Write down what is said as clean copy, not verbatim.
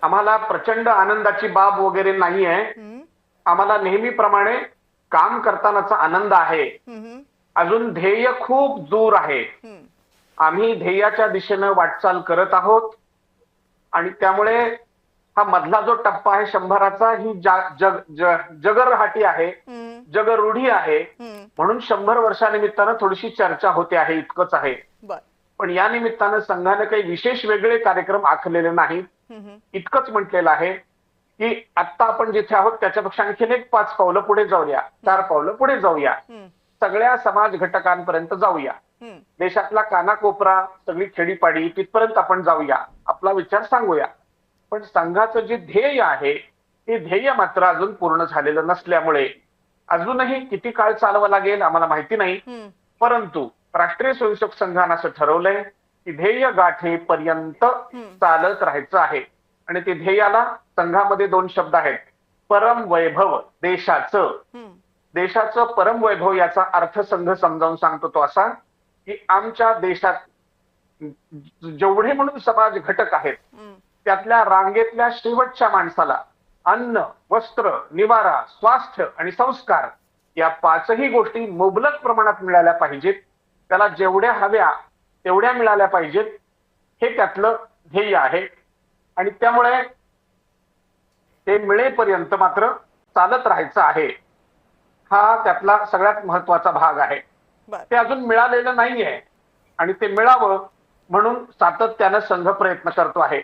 आम्हाला प्रचंड आनंदाची बाब वगैरे नाहीये. हम्म, आम्हाला नेहमीप्रमाणे काम करतानाचा आनंद आहे. हम्म, अजून ध्येय खूप दूर आहे. हम्म, आम्ही ध्येयाच्या दिशेनं वाटचाल करत आहोत आणि त्यामुळे हा मधला जो टप्पा आहे 100चा ही जगरहाटी आहे, हम्म, जगरूढी आहे. हम्म. म्हणून 100 वर्षानिमित्तानं थोडीशी चर्चा होते आहे, इतकंच आहे. बर. पण या निमित्तानं संघाने काही विशेष वेगळे कार्यक्रम आखलेले नाहीत. हम्म, इतकंच म्हटलेलं आहे की आता आपण जिथे आहोत त्याच्यापेक्षा आणखीन एक 5 पावलं पुढे जाऊया, 4 पावलं पुढे जाऊया, हम्म, सगळ्या समाज घटकांपर्यंत जाऊया, हम्म. देशातला कानाकोपरा, सगळी खेडीपाडी तिथपर्यंत आपण जाऊया, आपला विचार सांगूया. पण संघाचं जे ध्येय आहे ते ध्येय मात्र अजून पूर्ण झालेलं नसल्यामुळे अजूनही किती काळ चालवा लागेल आम्हाला माहिती नाही. हम्म. परंतु राष्ट्रीय स्वयंसेवक संघानं असं ठरवलंय की ध्येय गाठेपर्यंत चालत राहायचं आहे. आणि ते ध्येयाला संघामध्ये 2 शब्द आहेत, परम वैभव. देशाचं हम्म. देशाचं परम वैभव याचा अर्थ संघ समजावून सांगतो तो असा की आमच्या देशात जेवढे म्हणून समाज घटक आहेत हम्म. त्यातल्या रांगेतल्या शेवटच्या माणसाला अन्न, वस्त्र, निवारा, स्वास्थ्य आणि संस्कार या 5ही गोष्टी मुबलक प्रमाणात मिळाल्या पाहिजेत. त्याला जेवढ्या हव्या तेवढ्या मिळाल्या पाहिजेत, हे त्यातलं ध्येय आहे. आणि त्यामुळे ते मिळेपर्यंत मात्र चालत राहायचं आहे. हा त्यातला सगळ्यात महत्वाचा भाग आहे. बर. ते अजून मिळालेलं नाहीये आणि ते मिळावं म्हणून सातत्यानं संघ प्रयत्न करतो आहे.